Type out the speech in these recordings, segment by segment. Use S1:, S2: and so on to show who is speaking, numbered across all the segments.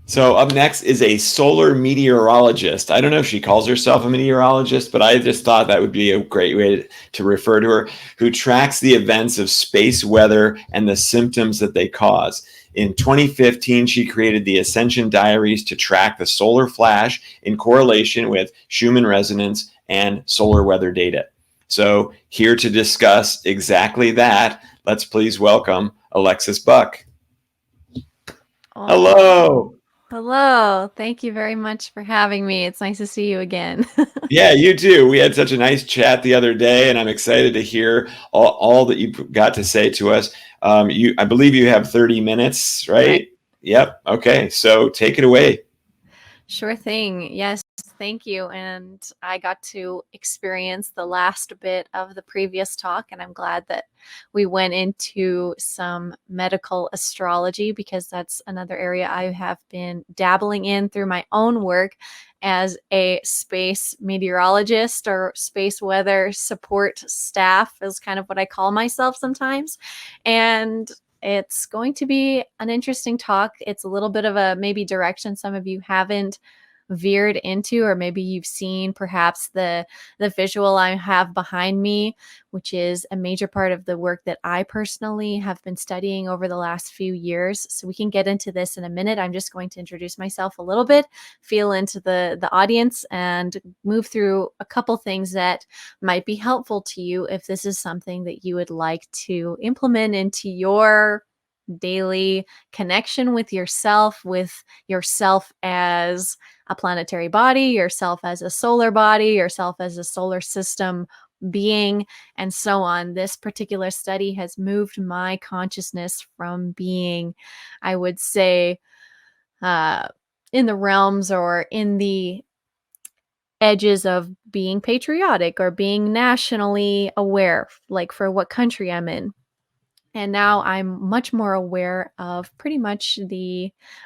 S1: So up next is a solar meteorologist. I don't know if she calls herself a meteorologist, but I just thought that would be a great way to refer to her, who tracks the events of space weather and the symptoms that they cause. In 2015, she created the Ascension Diaries to track the solar flash in correlation with Schumann resonance and solar weather data. So here to discuss exactly that, let's please welcome Alexis Buck.
S2: Oh,
S1: Hello.
S2: hello. Thank you very much for having me. It's nice to see you again.
S1: Yeah, you too. We had such a nice chat the other day, and I'm excited to hear all that you got to say to us. I believe you have 30 minutes,
S2: Right.
S1: right? Yep. Okay. So take it away.
S2: Sure thing. Yes, thank you. And I got to experience the last bit of the previous talk, and I'm glad that we went into some medical astrology because that's another area I have been dabbling in through my own work as a space meteorologist or space weather support staff, is kind of what I call myself sometimes. And it's going to be an interesting talk. It's a little bit of a maybe direction some of you haven't veered into, or maybe you've seen perhaps the visual I have behind me, which is a major part of the work that I personally have been studying over the last few years. So we can get into this in a minute. I'm just going to introduce myself a little bit, feel into the audience, and move through a couple things that might be helpful to you if this is something that you would like to implement into your daily connection with yourself as a planetary body, yourself as a solar body, yourself as a solar system being, and so on. This particular study has moved my consciousness from being, I would say, uh, in the realms or in the edges of being patriotic or being nationally aware, like for what country I'm in. And now I'm much more aware of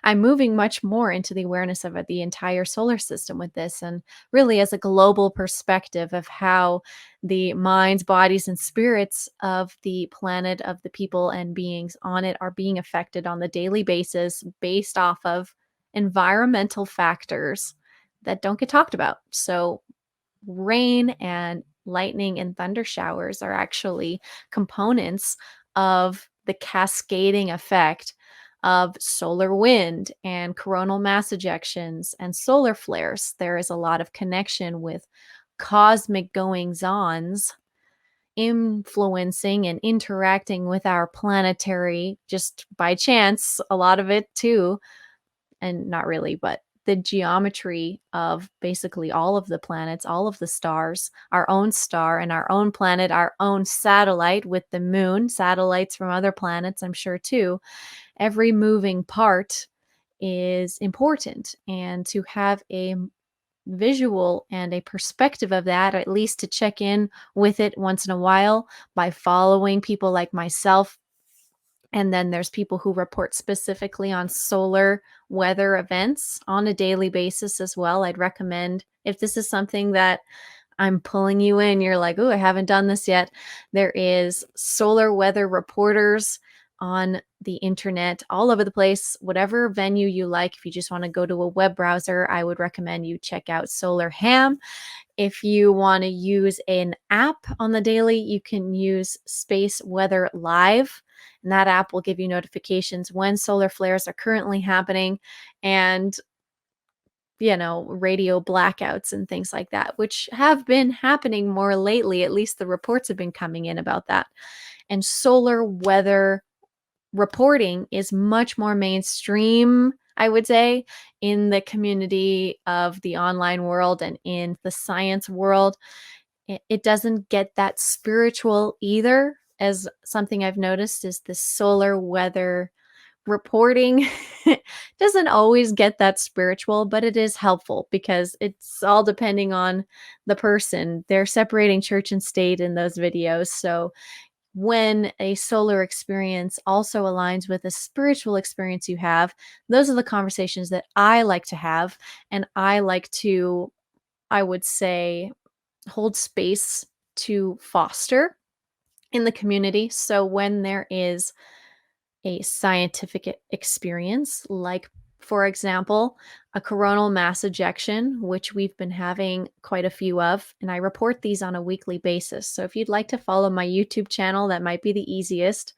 S2: I'm moving much more into the awareness of the entire solar system with this, and really as a global perspective of how the minds, bodies, and spirits of the planet, of the people and beings on it, are being affected on the daily basis based off of environmental factors that don't get talked about. So, rain and lightning and thunder showers are actually components of the cascading effect of solar wind and coronal mass ejections and solar flares. There is a lot of connection with cosmic goings ons influencing and interacting with our planetary, just by chance, a lot of it too, and not really, but the geometry of basically all of the planets, all of the stars, our own star and our own planet, our own satellite with the moon, satellites from other planets, I'm sure too. Every moving part is important. And to have a visual and a perspective of that, or at least to check in with it once in a while by following people like myself, and then there's people who report specifically on solar weather events on a daily basis as well. I'd recommend, if this is something that I'm pulling you in, you're like, oh, I haven't done this yet. There is solar weather reporters on the internet all over the place, whatever venue you like. If you just want to go to a web browser, I would recommend you check out Solar Ham. If you want to use an app on the daily, you can use Space Weather Live. And that app will give you notifications when solar flares are currently happening and, radio blackouts and things like that, which have been happening more lately. At least the reports have been coming in about that. And solar weather reporting is much more mainstream, I would say, in the community of the online world and in the science world. It doesn't get that spiritual either, as something I've noticed is the solar weather reporting doesn't always get that spiritual, but it is helpful because it's all depending on the person. They're separating church and state in those videos. So when a solar experience also aligns with a spiritual experience you have, those are the conversations that I like to have. And I like to, I would say, hold space to foster in the community. So when there is a scientific experience, like For example, a coronal mass ejection, which we've been having quite a few of, and I report these on a weekly basis. So if you'd like to follow my YouTube channel, that might be the easiest.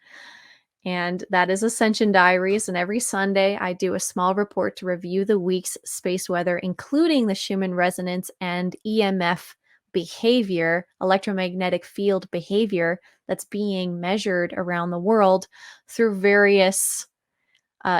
S2: And that is Ascension Diaries. And every Sunday, I do a small report to review the week's space weather, including the Schumann resonance and EMF behavior, electromagnetic field behavior, that's being measured around the world through various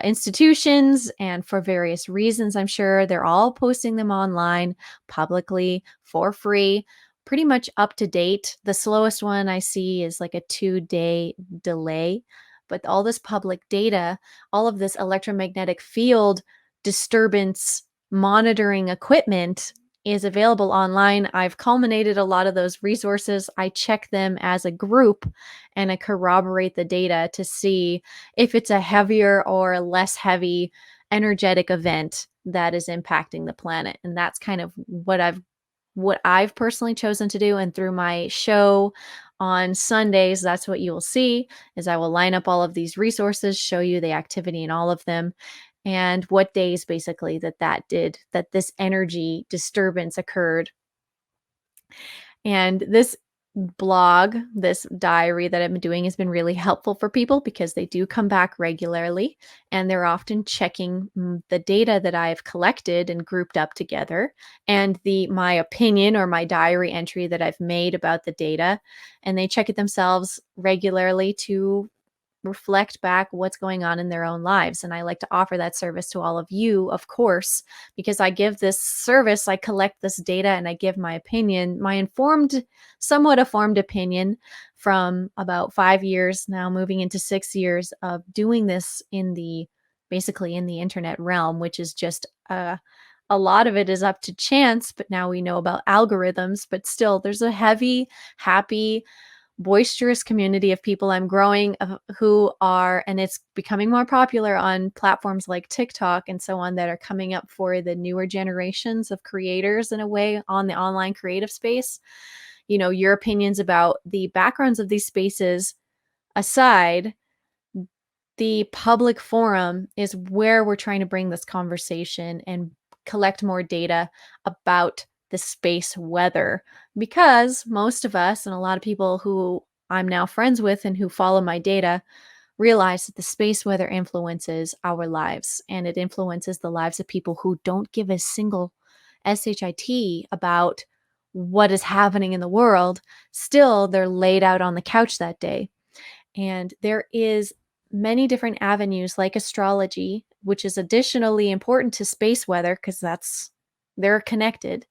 S2: institutions and for various reasons. I'm sure they're all posting them online publicly for free, pretty much up to date. The slowest one I see is like a 2-day delay, but all this public data, all of this electromagnetic field disturbance monitoring equipment is available online. I've culminated a lot of those resources. I check them as a group and I corroborate the data to see if it's a heavier or less heavy energetic event that is impacting the planet. And that's kind of what I've personally chosen to do. And through my show on Sundays, that's what you will see is I will line up all of these resources, show you the activity in all of them, and what days basically that this energy disturbance occurred. And this blog, this diary that I've been doing has been really helpful for people because they do come back regularly and they're often checking the data that I've collected and grouped up together and my opinion or my diary entry that I've made about the data, and they check it themselves regularly to reflect back what's going on in their own lives. And I like to offer that service to all of you, of course, because I give this service, I collect this data and I give my opinion, my somewhat informed opinion from about 5 years now, moving into 6 years of doing this basically in the internet realm, which is just a lot of it is up to chance, but now we know about algorithms, but still there's a heavy, happy, boisterous community of people I'm growing and it's becoming more popular on platforms like TikTok and so on that are coming up for the newer generations of creators in a way on the online creative space. Your opinions about the backgrounds of these spaces aside, the public forum is where we're trying to bring this conversation and collect more data about the space weather, because most of us and a lot of people who I'm now friends with and who follow my data realize that the space weather influences our lives, and it influences the lives of people who don't give a single shit about what is happening in the world. Still, they're laid out on the couch that day. And there is many different avenues like astrology, which is additionally important to space weather because they're connected.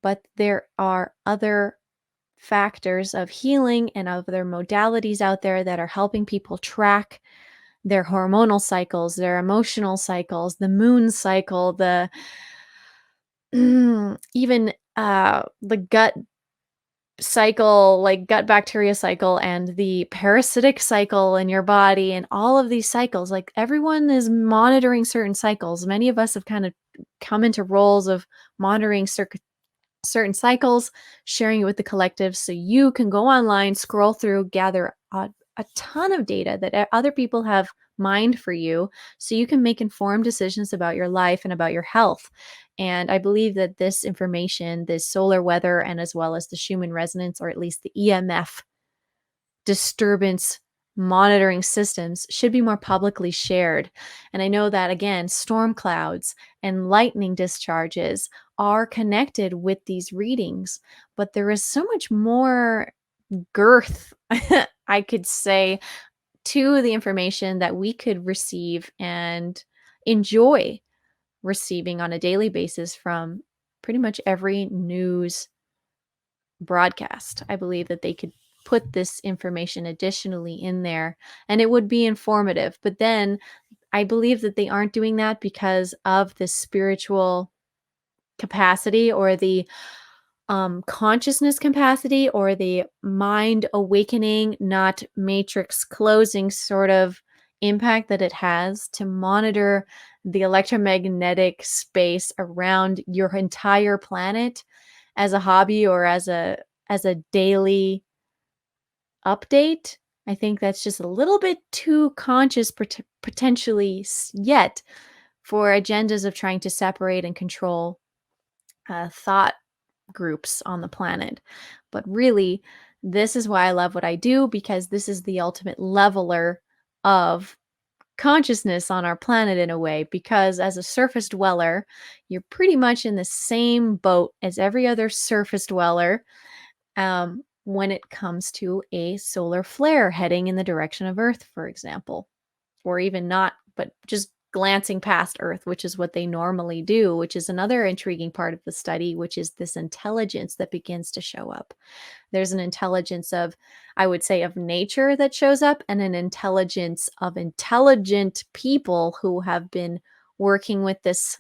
S2: But there are other factors of healing and other modalities out there that are helping people track their hormonal cycles, their emotional cycles, the moon cycle, the even the gut cycle, like gut bacteria cycle, and the parasitic cycle in your body, and all of these cycles. Like everyone is monitoring certain cycles. Many of us have kind of come into roles of monitoring certain cycles, sharing it with the collective, so you can go online, scroll through, gather a ton of data that other people have mined for you, so you can make informed decisions about your life and about your health. And I believe that this information, this solar weather, and as well as the Schumann resonance, or at least the EMF disturbance monitoring systems, should be more publicly shared. And I know that, again, storm clouds and lightning discharges are connected with these readings, but there is so much more girth, I could say, to the information that we could receive and enjoy receiving on a daily basis from pretty much every news broadcast. I believe that they could put this information additionally in there and it would be informative. But then I believe that they aren't doing that because of the spiritual capacity or the consciousness capacity or the mind awakening, not matrix closing sort of impact that it has to monitor the electromagnetic space around your entire planet as a hobby or as a daily update. I think that's just a little bit too conscious potentially yet for agendas of trying to separate and control thought groups on the planet. But really, this is why I love what I do, because this is the ultimate leveler of consciousness on our planet in a way, because as a surface dweller, you're pretty much in the same boat as every other surface dweller when it comes to a solar flare heading in the direction of Earth, for example, or even not, but just glancing past Earth, which is what they normally do, which is another intriguing part of the study, which is this intelligence that begins to show up. There's an intelligence of, I would say, of nature that shows up, and an intelligence of intelligent people who have been working with this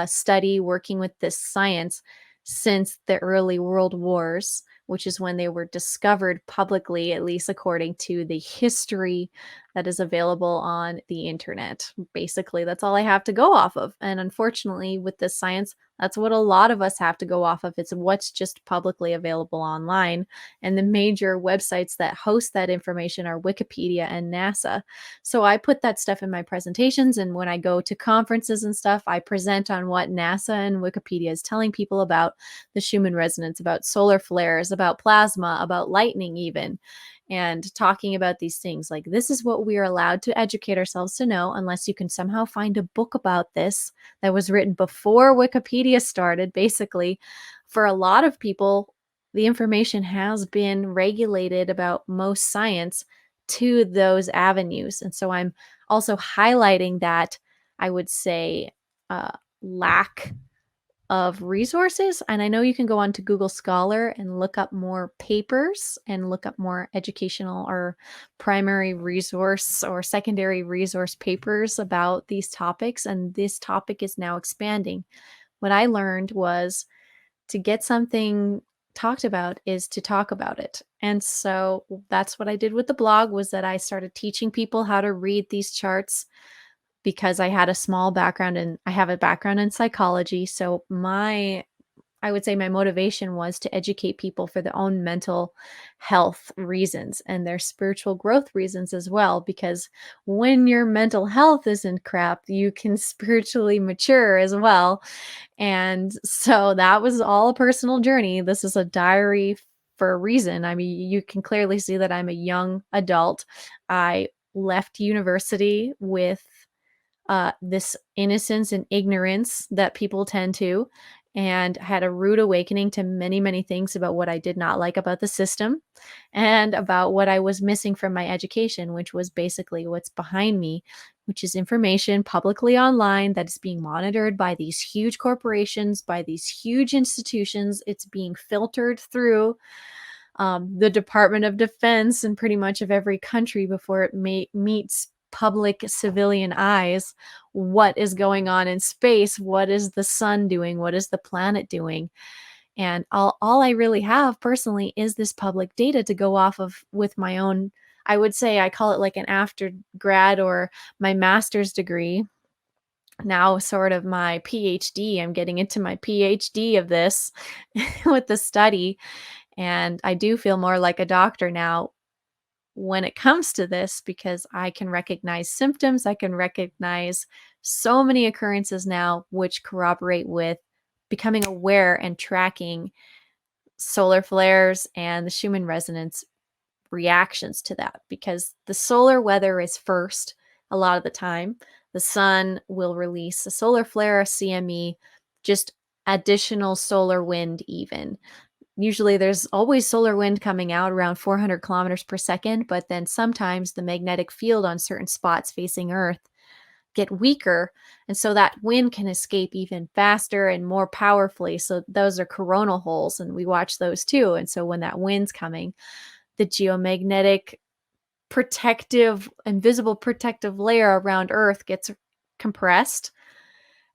S2: study, working with this science since the early world wars, which is when they were discovered publicly, at least according to the history that is available on the internet. Basically, that's all I have to go off of. And unfortunately, with this science, that's what a lot of us have to go off of. It's what's just publicly available online. And the major websites that host that information are Wikipedia and NASA. So I put that stuff in my presentations. And when I go to conferences and stuff, I present on what NASA and Wikipedia is telling people about the Schumann resonance, about solar flares, about plasma, about lightning, even. And talking about these things like this is what we are allowed to educate ourselves to know, unless you can somehow find a book about this that was written before Wikipedia started. Basically, for a lot of people, the information has been regulated about most science to those avenues. And so I'm also highlighting that, I would say, lack of resources. And I know you can go on to Google Scholar and look up more papers and look up more educational or primary resource or secondary resource papers about these topics. And this topic is now expanding. What I learned was to get something talked about is to talk about it. And so that's what I did with the blog, was that I started teaching people how to read these charts, because I had a small background and I have a background in psychology. So I would say my motivation was to educate people for their own mental health reasons and their spiritual growth reasons as well. Because when your mental health isn't crap, you can spiritually mature as well. And so that was all a personal journey. This is a diary for a reason. I mean, you can clearly see that I'm a young adult. I left university with this innocence and ignorance that people tend to, and had a rude awakening to many, many things about what I did not like about the system and about what I was missing from my education, which was basically what's behind me, which is information publicly online that is being monitored by these huge corporations, by these huge institutions. It's being filtered through the Department of Defense and pretty much of every country before it meets public civilian eyes. What is going on in space? What is the sun doing? What is the planet doing? And all I really have personally is this public data to go off of with my own, I would say I call it like an after grad or my master's degree. Now sort of my PhD. I'm getting into my PhD of this with the study. And I do feel more like a doctor now when it comes to this, because I can recognize symptoms. I can recognize so many occurrences now, which corroborate with becoming aware and tracking solar flares and the Schumann resonance reactions to that, because the solar weather is first a lot of the time. The sun will release a solar flare, a CME, just additional solar wind even. Usually there's always solar wind coming out around 400 kilometers per second, but then sometimes the magnetic field on certain spots facing Earth get weaker. And so that wind can escape even faster and more powerfully. So those are coronal holes, and we watch those too. And so when that wind's coming, the geomagnetic protective, invisible protective layer around Earth gets compressed,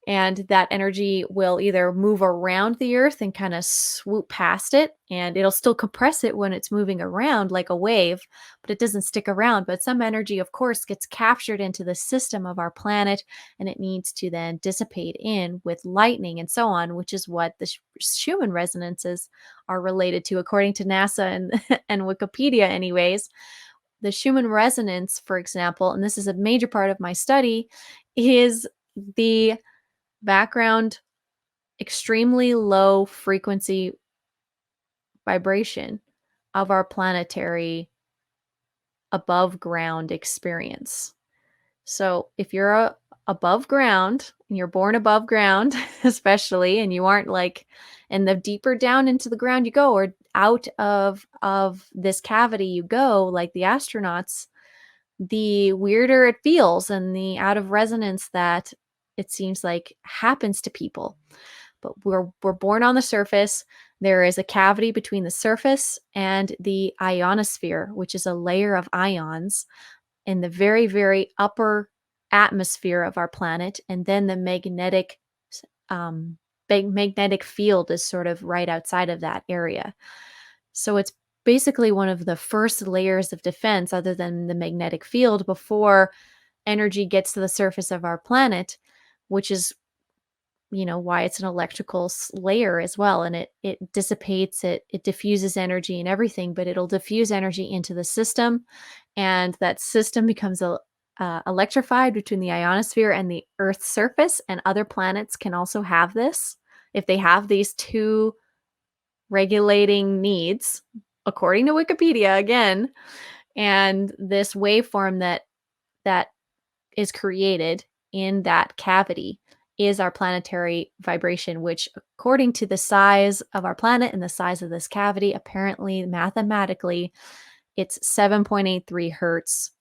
S2: and that energy will either move around the Earth and kind of swoop past it, and it'll still compress it when it's moving around like a wave, but it doesn't stick around. But some energy, of course, gets captured into the system of our planet, and it needs to then dissipate in with lightning and so on, which is what the Schumann resonances are related to, according to NASA and, and Wikipedia anyways. The Schumann resonance, for example, and this is a major part of my study, is the background extremely low frequency vibration of our planetary above ground experience. So if you're above ground and you're born above ground, especially, and you aren't like, and the deeper down into the ground you go, or out of this cavity you go, like the astronauts, the weirder it feels and the out of resonance that it seems like happens to people. But we're born on the surface. There is a cavity between the surface and the ionosphere, which is a layer of ions in the very, very upper atmosphere of our planet. And then the um, magnetic field is sort of right outside of that area. So it's basically one of the first layers of defense, other than the magnetic field, before energy gets to the surface of our planet, which is, why it's an electrical layer as well. And it dissipates, it diffuses energy and everything, but it'll diffuse energy into the system, and that system becomes electrified between the ionosphere and the Earth's surface. And other planets can also have this if they have these two regulating needs, according to Wikipedia again. And this waveform that is created in that cavity is our planetary vibration, which, according to the size of our planet and the size of this cavity, apparently mathematically it's 7.83 hertz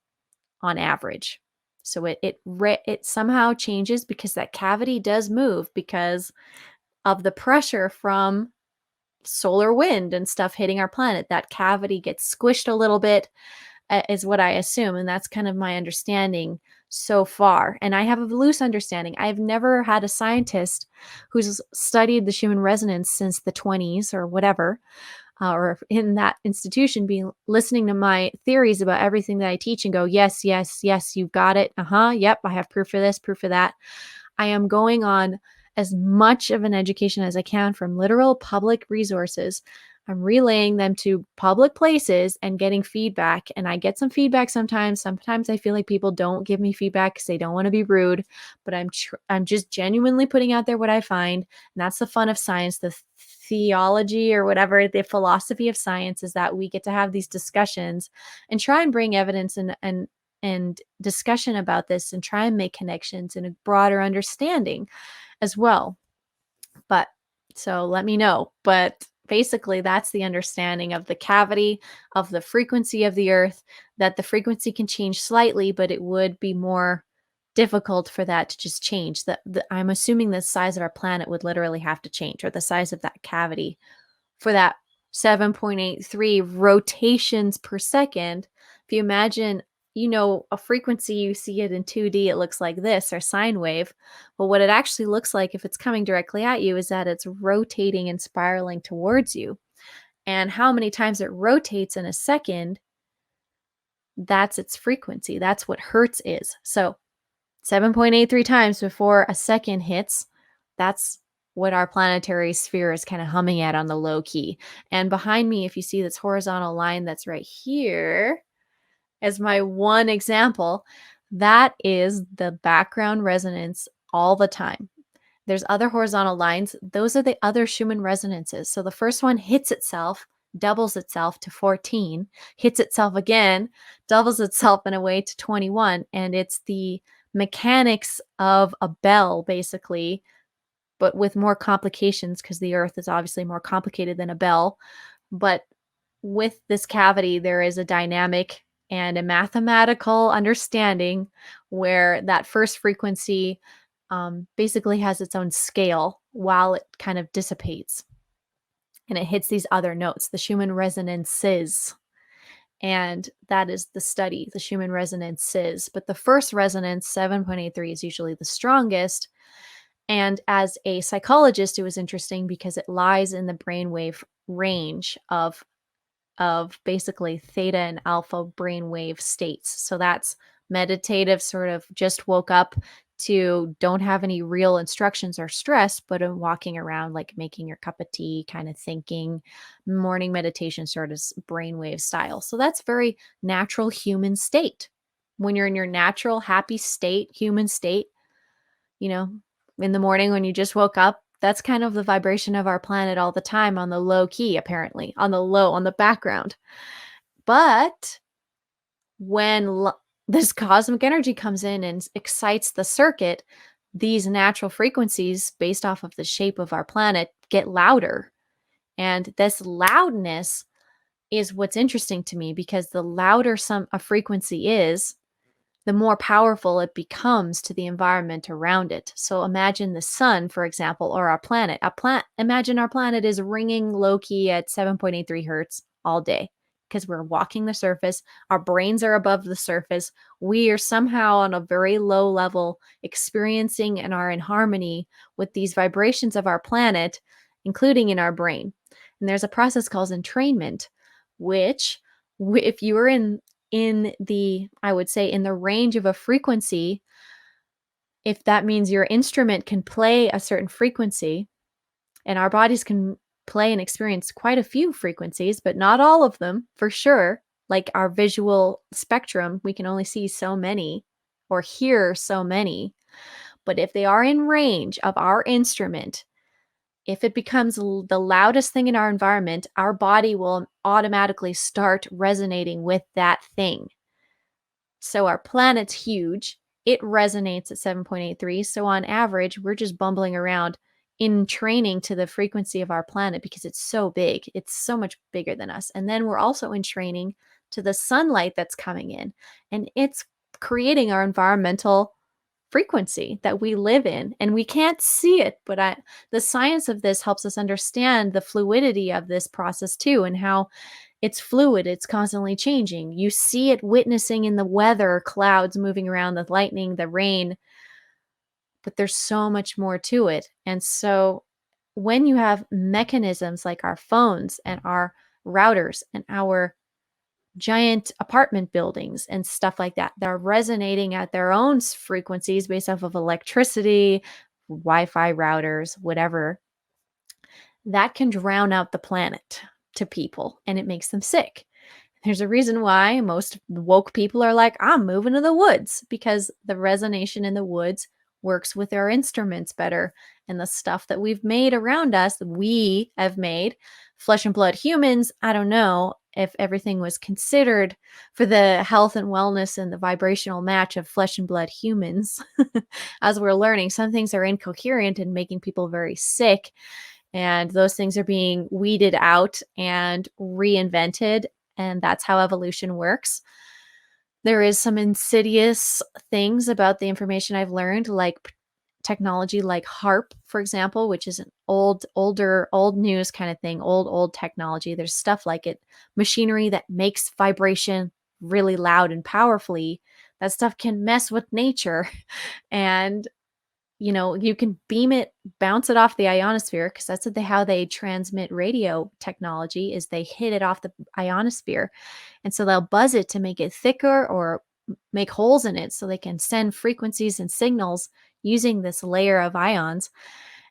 S2: on average. So it somehow changes because that cavity does move because of the pressure from solar wind and stuff hitting our planet. That cavity gets squished a little bit, is what I assume. And that's kind of my understanding so far. And I have a loose understanding. I've never had a scientist who's studied the Schumann resonance since the 20s or whatever, or in that institution, being listening to my theories about everything that I teach and go, yes, yes, yes, you've got it. Yep, I have proof for this, proof for that. I am going on as much of an education as I can from literal public resources. I'm relaying them to public places and getting feedback. And I get some feedback sometimes. Sometimes I feel like people don't give me feedback because they don't want to be rude. But I'm just genuinely putting out there what I find. And that's the fun of science, the theology or whatever, the philosophy of science, is that we get to have these discussions and try and bring evidence and discussion about this and try and make connections and a broader understanding as well. But so let me know. But basically, that's the understanding of the cavity, of the frequency of the Earth, that the frequency can change slightly, but it would be more difficult for that to just change. I'm assuming the size of our planet would literally have to change, or the size of that cavity, for that 7.83 rotations per second. If you imagine, a frequency, you see it in 2D, it looks like this, or sine wave. Well, what it actually looks like if it's coming directly at you is that it's rotating and spiraling towards you. And how many times it rotates in a second, that's its frequency. That's what hertz is. So 7.83 times before a second hits, that's what our planetary sphere is kind of humming at on the low key. And behind me, if you see this horizontal line that's right here, as my one example, that is the background resonance all the time. There's other horizontal lines. Those are the other Schumann resonances. So the first one hits itself, doubles itself to 14, hits itself again, doubles itself in a way to 21. And it's the mechanics of a bell, basically, but with more complications, because the Earth is obviously more complicated than a bell. But with this cavity, there is a dynamic and a mathematical understanding where that first frequency basically has its own scale while it kind of dissipates. And it hits these other notes, the Schumann resonances. And that is the study, the Schumann resonances. But the first resonance, 7.83, is usually the strongest. And as a psychologist, it was interesting because it lies in the brainwave range of basically theta and alpha brainwave states. So that's meditative, sort of just woke up, to don't have any real instructions or stress, but I'm walking around like making your cup of tea, kind of thinking, morning meditation sort of brainwave style. So that's very natural human state. When you're in your natural happy state, human state, you know, in the morning when you just woke up, that's kind of the vibration of our planet all the time on the low key, apparently, on the background. But when this cosmic energy comes in and excites the circuit, these natural frequencies based off of the shape of our planet get louder. And this loudness is what's interesting to me, because the louder a frequency is, the more powerful it becomes to the environment around it. So imagine the sun, for example, or our planet. Imagine our planet is ringing low key at 7.83 hertz all day, because we're walking the surface. Our brains are above the surface. We are somehow on a very low level experiencing and are in harmony with these vibrations of our planet, including in our brain. And there's a process called entrainment, which, if you are I would say, in the range of a frequency, if that means your instrument can play a certain frequency, and our bodies can play and experience quite a few frequencies, but not all of them for sure. Like our visual spectrum, we can only see so many or hear so many. But if they are in range of our instrument, if it becomes the loudest thing in our environment, our body will automatically start resonating with that thing. So our planet's huge. It resonates at 7.83. So on average, we're just bumbling around in training to the frequency of our planet because it's so big. It's so much bigger than us. And then we're also in training to the sunlight that's coming in, and it's creating our environmental frequency that we live in, and we can't see it, but the science of this helps us understand the fluidity of this process too, and how it's fluid, it's constantly changing. You see it witnessing in the weather, clouds moving around, the lightning, the rain, but there's so much more to it. And so when you have mechanisms like our phones and our routers and our giant apartment buildings and stuff like that, they're resonating at their own frequencies based off of electricity, Wi-Fi routers, whatever, that can drown out the planet to people, and it makes them sick. There's a reason why most woke people are like, I'm moving to the woods, because the resonation in the woods works with our instruments better. And the stuff that we've made around us, we have made, flesh and blood humans, I don't know if everything was considered for the health and wellness and the vibrational match of flesh and blood humans. As we're learning, some things are incoherent and making people very sick. And those things are being weeded out and reinvented. And that's how evolution works. There is some insidious things about the information I've learned, like technology like HARP, for example, which is an old news kind of thing, old technology. There's stuff like it, machinery that makes vibration really loud and powerfully. That stuff can mess with nature. And you can beam it, bounce it off the ionosphere, because that's how they transmit radio technology, is they hit it off the ionosphere. And so they'll buzz it to make it thicker or make holes in it so they can send frequencies and signals using this layer of ions.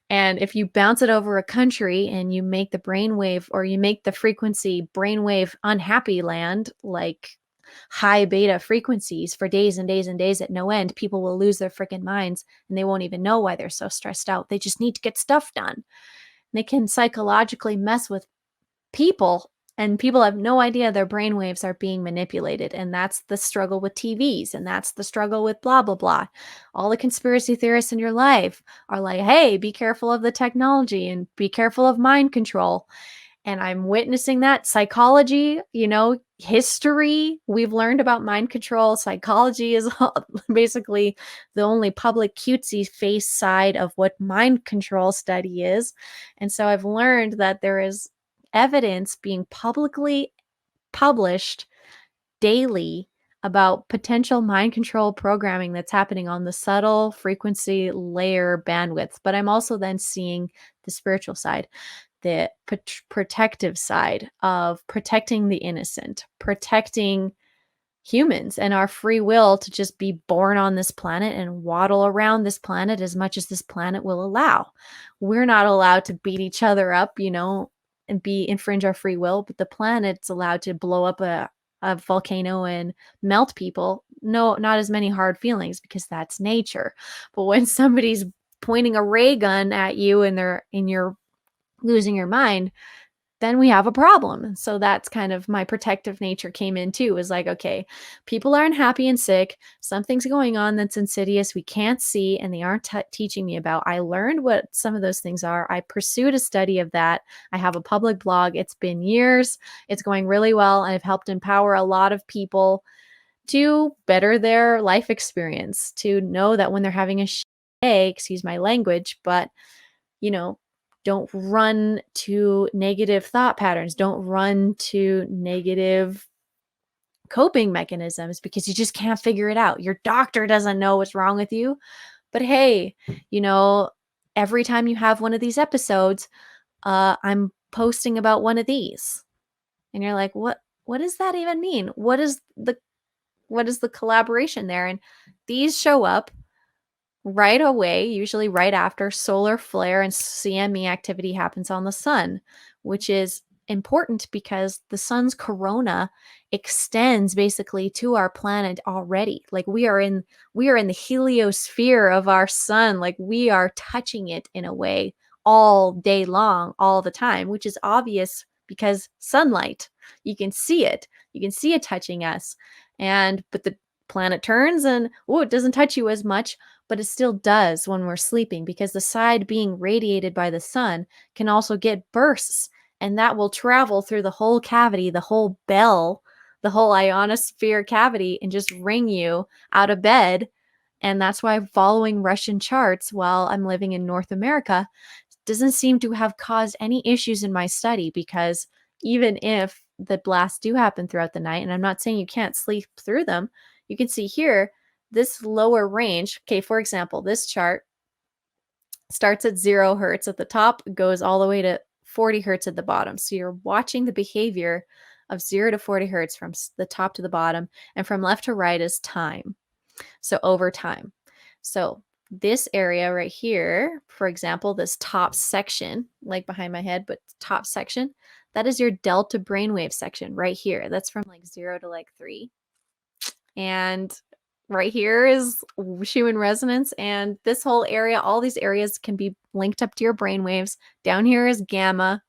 S2: And if you bounce it over a country and you make the brainwave, or you make the frequency brainwave unhappy land, like high beta frequencies for days and days and days at no end, people will lose their freaking minds, and they won't even know why they're so stressed out. They just need to get stuff done. And they can psychologically mess with people, and people have no idea their brainwaves are being manipulated. And that's the struggle with TVs, and that's the struggle with blah, blah, blah. All the conspiracy theorists in your life are like, hey, be careful of the technology and be careful of mind control. And I'm witnessing that. Psychology, history, we've learned about mind control. Psychology is basically the only public cutesy face side of what mind control study is. And so I've learned that there is evidence being publicly published daily about potential mind control programming that's happening on the subtle frequency layer bandwidth. But I'm also then seeing the spiritual side, the protective side of protecting the innocent, protecting humans and our free will to just be born on this planet and waddle around this planet as much as this planet will allow. We're not allowed to beat each other up, and infringe our free will, but the planet's allowed to blow up a volcano and melt people. not as many hard feelings because that's nature. But when somebody's pointing a ray gun at you and you're losing your mind, then we have a problem. So that's kind of my protective nature came in too, is like, okay, people aren't happy and sick. Something's going on that's insidious we can't see and they aren't teaching me about. I learned what some of those things are. I pursued a study of that. I have a public blog. It's been years. It's going really well. And I've helped empower a lot of people to better their life experience, to know that when they're having a day, excuse my language, but don't run to negative thought patterns. Don't run to negative coping mechanisms because you just can't figure it out. Your doctor doesn't know what's wrong with you. But hey, every time you have one of these episodes, I'm posting about one of these. And you're like, what does that even mean? What is the collaboration there? And these show up right away, usually right after solar flare and CME activity happens on the sun, which is important because the sun's corona extends basically to our planet already. Like we are in the heliosphere of our sun, like we are touching it in a way all day long, all the time, which is obvious because sunlight, you can see it touching us. But the planet turns and it doesn't touch you as much, but it still does when we're sleeping because the side being radiated by the sun can also get bursts, and that will travel through the whole cavity, the whole bell, the whole ionosphere cavity, and just ring you out of bed. And that's why following Russian charts while I'm living in North America doesn't seem to have caused any issues in my study, because even if the blasts do happen throughout the night, and I'm not saying you can't sleep through them, you can see here this lower range. Okay, for example, this chart starts at 0 hertz at the top, goes all the way to 40 hertz at the bottom. So you're watching the behavior of 0 to 40 hertz from the top to the bottom, and from left to right is time. So over time. So this area right here, for example, this top section, like behind my head, but top section, that is your delta brainwave section right here. That's from like 0 to like 3. And right here is Schumann resonance. And this whole area, all these areas can be linked up to your brainwaves. Down here is gamma.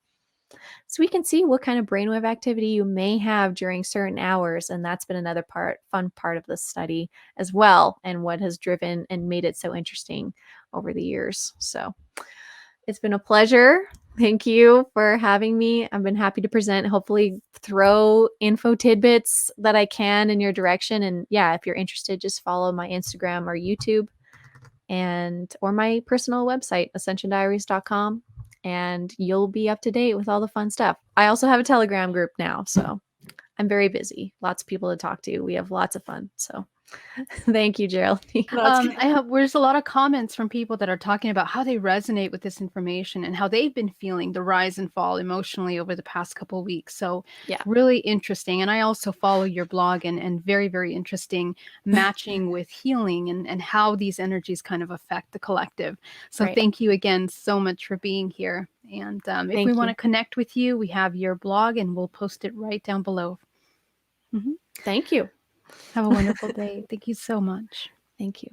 S2: So we can see what kind of brainwave activity you may have during certain hours. And that's been another fun part of the study as well, and what has driven and made it so interesting over the years. So it's been a pleasure. Thank you for having me. I've been happy to present, hopefully throw info tidbits that I can in your direction. And yeah, if you're interested, just follow my Instagram or YouTube or my personal website, ascensiondiaries.com, and you'll be up to date with all the fun stuff. I also have a Telegram group now, so I'm very busy. Lots of people to talk to. We have lots of fun. So thank you, Geraldine.
S3: There's a lot of comments from people that are talking about how they resonate with this information and how they've been feeling the rise and fall emotionally over the past couple of weeks. So
S2: Yeah,
S3: really interesting. And I also follow your blog, and very, very interesting matching with healing and how these energies kind of affect the collective. So
S2: right.
S3: Thank you again so much for being here. And if we want to connect with you, we have your blog and we'll post it right down below.
S2: Thank you.
S3: Have a wonderful day. Thank you so much.
S2: Thank you.